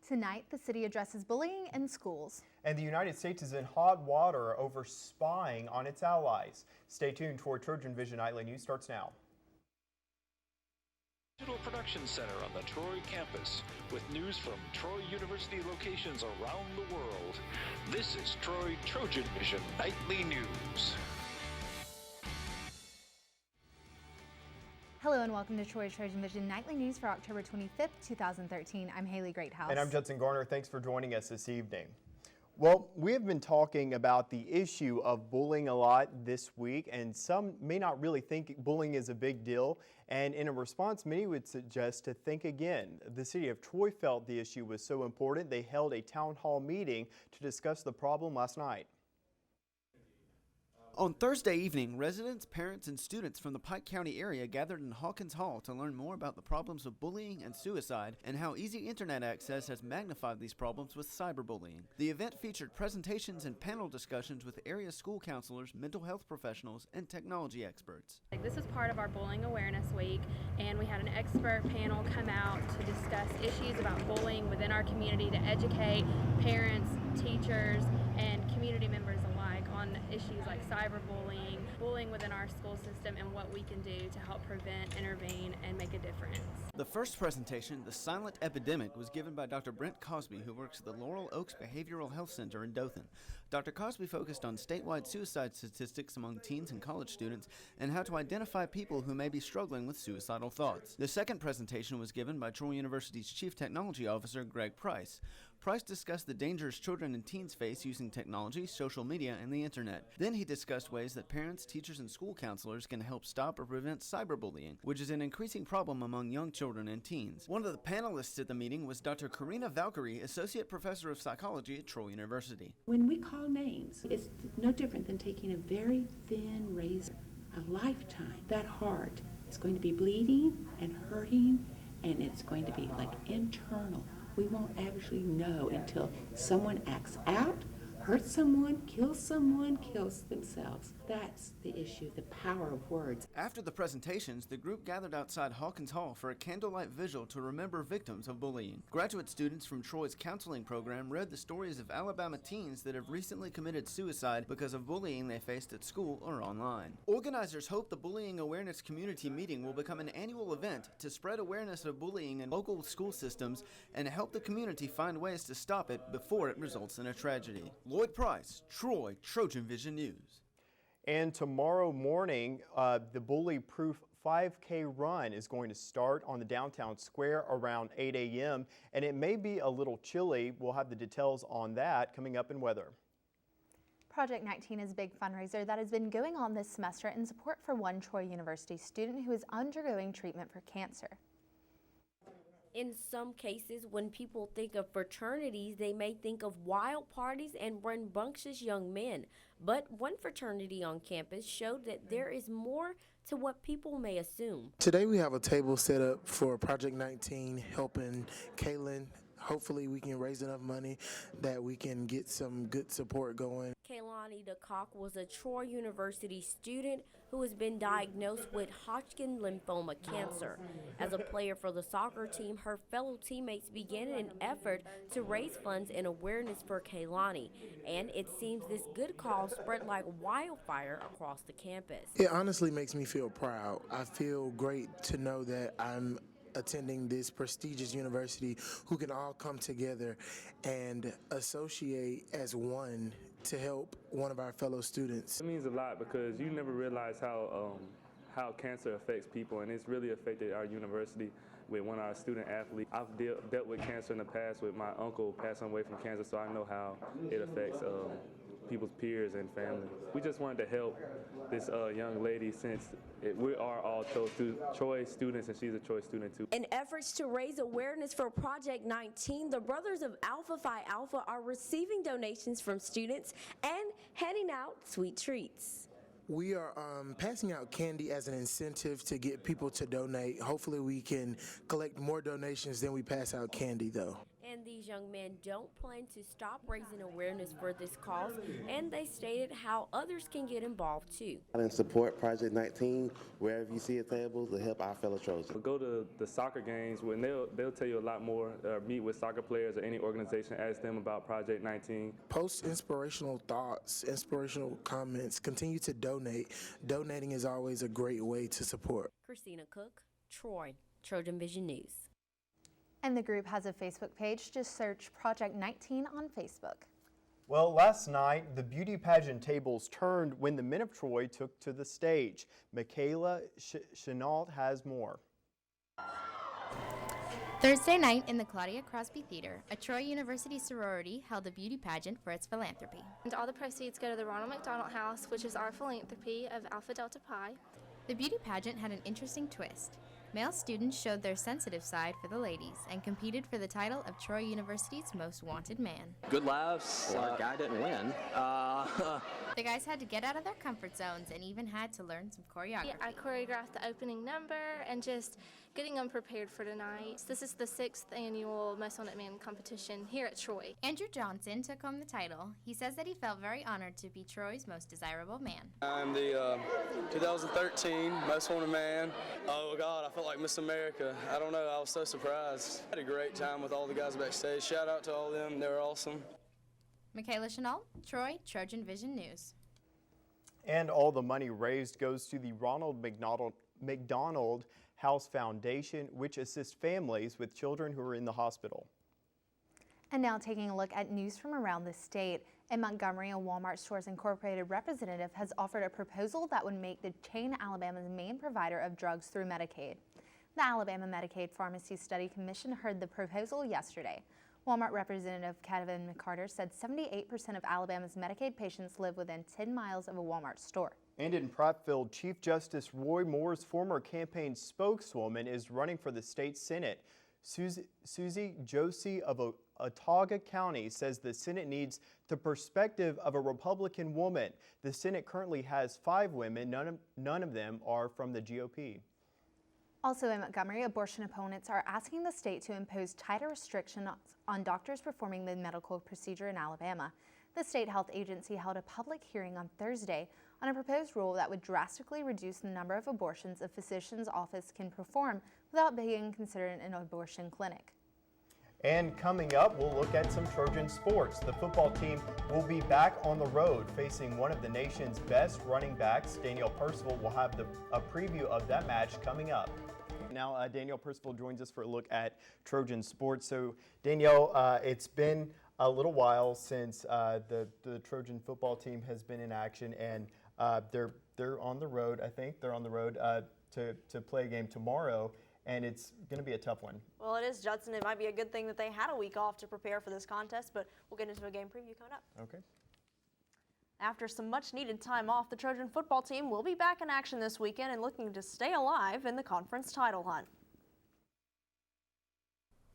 Tonight, the city addresses bullying in schools. And the United States is in hot water over spying on its allies. Stay tuned for TrojanVision Nightly News starts now. Digital Production Center on the Troy campus with news from Troy University locations around the world. This is Troy TrojanVision Nightly News. Hello and welcome to Troy TrojanVision Nightly News for October 25th, 2013. I'm Haley Greathouse. And I'm Judson Garner. Thanks for joining us this evening. Well, we have been talking about the issue of bullying a lot this week, and some may not really think bullying is a big deal. And in a response, many would suggest to think again. The city of Troy felt the issue was so important, they held a town hall meeting to discuss the problem last night. On Thursday evening, residents, parents, and students from the Pike County area gathered in Hawkins Hall to learn more about the problems of bullying and suicide and how easy internet access has magnified these problems with cyberbullying. The event featured presentations and panel discussions with area school counselors, mental health professionals, and technology experts. This is part of our Bullying Awareness Week, and we had an expert panel come out to discuss issues about bullying within our community to educate parents, teachers, and community members alike on issues like cyberbullying, bullying within our school system, and what we can do to help prevent, intervene, and make a difference. The first presentation, The Silent Epidemic, was given by Dr. Brent Cosby, who works at the Laurel Oaks Behavioral Health Center in Dothan. Dr. Cosby focused on statewide suicide statistics among teens and college students and how to identify people who may be struggling with suicidal thoughts. The second presentation was given by Troy University's Chief Technology Officer, Greg Price. Price discussed the dangers children and teens face using technology, social media, and the internet. Then he discussed ways that parents, teachers, and school counselors can help stop or prevent cyberbullying, which is an increasing problem among young children and teens. One of the panelists at the meeting was Dr. Karina Valkyrie, Associate Professor of Psychology at Troy University. When we call names, it's no different than taking a very thin razor. A lifetime, that heart is going to be bleeding and hurting, and it's going to be like internal. We won't actually know until someone acts out, hurts someone, kills themselves. That's the issue, the power of words. After the presentations, the group gathered outside Hawkins Hall for a candlelight vigil to remember victims of bullying. Graduate students from Troy's counseling program read the stories of Alabama teens that have recently committed suicide because of bullying they faced at school or online. Organizers hope the Bullying Awareness Community Meeting will become an annual event to spread awareness of bullying in local school systems and help the community find ways to stop it before it results in a tragedy. Lloyd Price, Troy TrojanVision News. And tomorrow morning, the bully-proof 5K run is going to start on the downtown square around 8 a.m. and it may be a little chilly. We'll have the details on that coming up in weather. Project 19 is a big fundraiser that has been going on this semester in support for one Troy University student who is undergoing treatment for cancer. In some cases, when people think of fraternities, they may think of wild parties and rambunctious young men. But one fraternity on campus showed that there is more to what people may assume. Today we have a table set up for Project 19 helping Kaylin. Hopefully we can raise enough money that we can get some good support going. Kaylani DeCock was a Troy University student who has been diagnosed with Hodgkin lymphoma cancer. As a player for the soccer team, her fellow teammates began an effort to raise funds and awareness for Kaylani, and it seems this good cause spread like wildfire across the campus. It honestly makes me feel proud. I feel great to know that I'm attending this prestigious university who can all come together and associate as one to help one of our fellow students. It means a lot because you never realize how cancer affects people, and it's really affected our university with one of our student athletes. I've dealt with cancer in the past with my uncle passing away from cancer, so I know how it affects people's peers and family. We just wanted to help this young lady since we are all Troy students and she's a Troy student too. In efforts to raise awareness for Project 19, the Brothers of Alpha Phi Alpha are receiving donations from students and handing out sweet treats. We are passing out candy as an incentive to get people to donate. Hopefully we can collect more donations than we pass out candy though. And and these young men don't plan to stop raising awareness for this cause, and they stated how others can get involved too. And support Project 19 wherever you see a table to help our fellow Trojans. Go to the soccer games when they'll tell you a lot more. Meet with soccer players or any organization, ask them about Project 19. Post inspirational thoughts, inspirational comments, continue to donate. Donating is always a great way to support. Christina Cook, Troy, Trojan Vision News. And the group has a Facebook page. Just search Project 19 on Facebook. Well, last night, the beauty pageant tables turned when the men of Troy took to the stage. Michaela Chenault has more. Thursday night in the Claudia Crosby Theater, a Troy University sorority held a beauty pageant for its philanthropy. And all the proceeds go to the Ronald McDonald House, which is our philanthropy of Alpha Delta Pi. The beauty pageant had an interesting twist. Male students showed their sensitive side for the ladies and competed for the title of Troy University's Most Wanted Man. Good laughs. Guy didn't win. The guys had to get out of their comfort zones and even had to learn some choreography. Yeah, I choreographed the opening number and just getting them prepared for tonight. This is the 6th annual Most Wanted Man competition here at Troy. Andrew Johnson took home the title. He says that he felt very honored to be Troy's most desirable man. I'm the 2013 Most Wanted Man. Oh God, I felt like Miss America. I don't know, I was so surprised. I had a great time with all the guys backstage. Shout out to all of them, they were awesome. Michaela Chenault, Troy, Trojan Vision News. And all the money raised goes to the Ronald McDonald House Foundation, which assists families with children who are in the hospital. And now taking a look at news from around the state. In Montgomery, a Walmart Stores Incorporated representative has offered a proposal that would make the chain Alabama's main provider of drugs through Medicaid. The Alabama Medicaid Pharmacy Study Commission heard the proposal yesterday. Walmart Representative Kevin McCarter said 78% of Alabama's Medicaid patients live within 10 miles of a Walmart store. And in Prattville, Chief Justice Roy Moore's former campaign spokeswoman is running for the state Senate. Susie Josie of Autauga County says the Senate needs the perspective of a Republican woman. The Senate currently has 5 women, none of them are from the GOP. Also in Montgomery, abortion opponents are asking the state to impose tighter restrictions on doctors performing the medical procedure in Alabama. The state health agency held a public hearing on Thursday on a proposed rule that would drastically reduce the number of abortions a physician's office can perform without being considered an abortion clinic. And coming up, we'll look at some Trojan Sports. The football team will be back on the road facing one of the nation's best running backs. Danielle Percival will have a preview of that match coming up. Now, Danielle Percival joins us for a look at Trojan Sports. So, Danielle, it's been a little while since the Trojan football team has been in action, and they're on the road. I think they're on the road to play a game tomorrow, and it's going to be a tough one. Well, it is, Judson. It might be a good thing that they had a week off to prepare for this contest, but we'll get into a game preview coming up. Okay. After some much-needed time off, the Trojan football team will be back in action this weekend and looking to stay alive in the conference title hunt.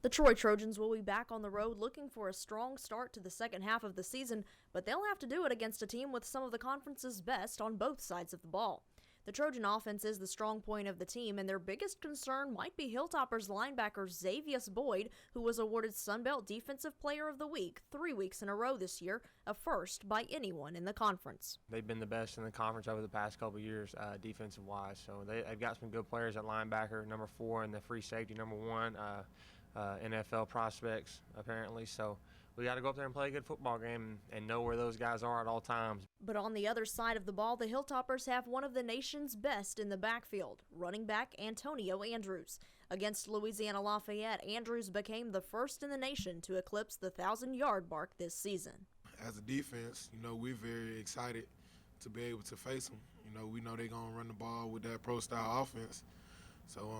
The Troy Trojans will be back on the road looking for a strong start to the second half of the season, but they'll have to do it against a team with some of the conference's best on both sides of the ball. The Trojan offense is the strong point of the team, and their biggest concern might be Hilltoppers linebacker Xavius Boyd, who was awarded Sunbelt Defensive Player of the Week 3 weeks in a row this year, a first by anyone in the conference. They've been the best in the conference over the past couple of years defensive-wise, so they've got some good players at linebacker, number 4, and the free safety, number 1, NFL prospects, apparently, so we got to go up there and play a good football game and know where those guys are at all times. But on the other side of the ball, the Hilltoppers have one of the nation's best in the backfield, running back Antonio Andrews. Against Louisiana Lafayette, Andrews became the first in the nation to eclipse the 1,000-yard mark this season. As a defense, we're very excited to be able to face them. We know they're going to run the ball with that pro-style offense. So,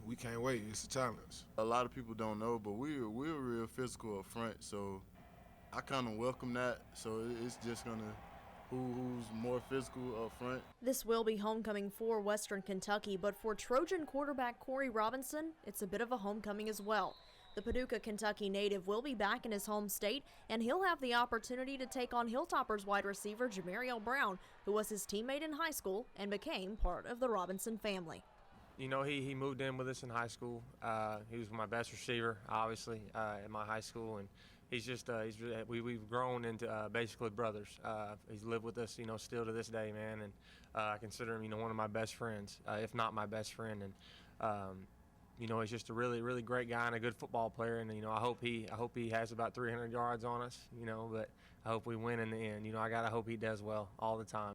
we can't wait. It's a challenge. A lot of people don't know, but we're real physical up front, so I kind of welcome that. So it's just going to who's more physical up front. This will be homecoming for Western Kentucky, but for Trojan quarterback Corey Robinson, it's a bit of a homecoming as well. The Paducah, Kentucky native will be back in his home state, and he'll have the opportunity to take on Hilltoppers wide receiver Jamariel Brown, who was his teammate in high school and became part of the Robinson family. You know, he moved in with us in high school. He was my best receiver, obviously, in my high school, and he's just we've grown into basically brothers. He's lived with us, you know, still to this day, man, and I consider him, you know, one of my best friends, if not my best friend. And you know, he's just a really great guy and a good football player. And you know, I hope he has about 300 yards on us, you know, but I hope we win in the end. You know, I gotta hope he does well all the time.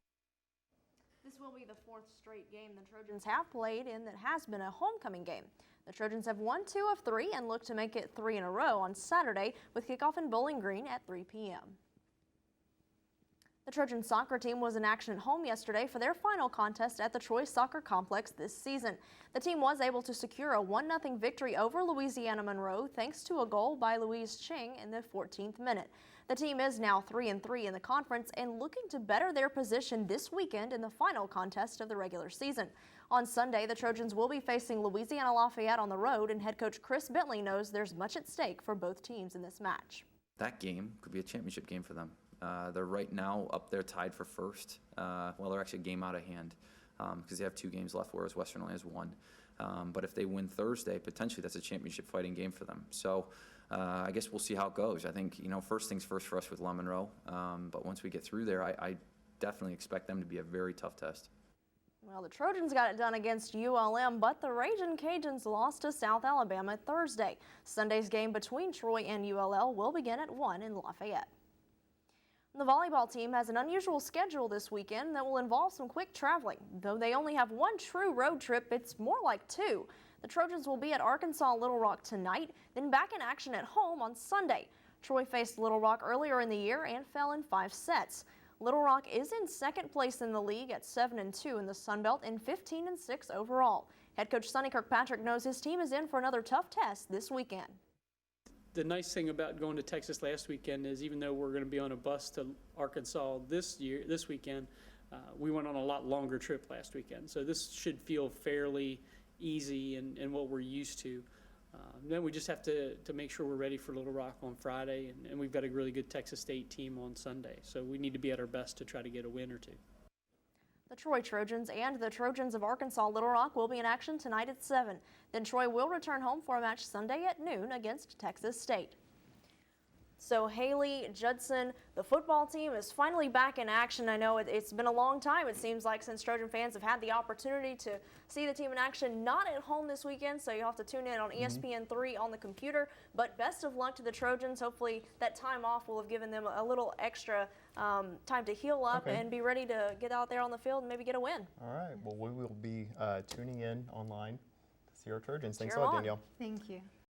This will be the fourth straight game the Trojans have played in that has been a homecoming game. The Trojans have won 2 of 3 and look to make it 3 in a row on Saturday with kickoff in Bowling Green at 3 p.m. The Trojan Soccer team was in action at home yesterday for their final contest at the Troy Soccer Complex this season. The team was able to secure a 1-0 victory over Louisiana Monroe thanks to a goal by Louise Ching in the 14th minute. The team is now 3-3 in the conference and looking to better their position this weekend in the final contest of the regular season. On Sunday, the Trojans will be facing Louisiana Lafayette on the road, and head coach Chris Bentley knows there's much at stake for both teams in this match. That game could be a championship game for them. They're right now up there tied for first. Well, they're actually a game out of hand because they have 2 games left, whereas Western only has 1. But if they win Thursday, potentially that's a championship fighting game for them. So I guess we'll see how it goes. I think, you know, first things first for us with La Monroe. But once we get through there, I definitely expect them to be a very tough test. Well, the Trojans got it done against ULM, but the Ragin' Cajuns lost to South Alabama Thursday. Sunday's game between Troy and ULL will begin at 1 in Lafayette. The volleyball team has an unusual schedule this weekend that will involve some quick traveling. Though they only have 1 true road trip, it's more like 2. The Trojans will be at Arkansas Little Rock tonight, then back in action at home on Sunday. Troy faced Little Rock earlier in the year and fell in 5 sets. Little Rock is in 2nd place in the league at 7-2 in the Sun Belt and 15-6 overall. Head coach Sonny Kirkpatrick knows his team is in for another tough test this weekend. The nice thing about going to Texas last weekend is even though we're going to be on a bus to Arkansas this weekend, we went on a lot longer trip last weekend. So this should feel fairly easy and what we're used to. Then we just have to make sure we're ready for Little Rock on Friday, and we've got a really good Texas State team on Sunday. So we need to be at our best to try to get a win or 2. The Troy Trojans and the Trojans of Arkansas Little Rock will be in action tonight at 7. Then Troy will return home for a match Sunday at noon against Texas State. So Haley, Judson, the football team is finally back in action. I know it's been a long time, it seems like, since Trojan fans have had the opportunity to see the team in action. Not at home this weekend, so you'll have to tune in on ESPN3 on the computer. But best of luck to the Trojans. Hopefully that time off will have given them a little extra time to heal up and be ready to get out there on the field and maybe get a win. All right. Well, we will be tuning in online to see our Trojans. Thanks a lot, Danielle. Thank you.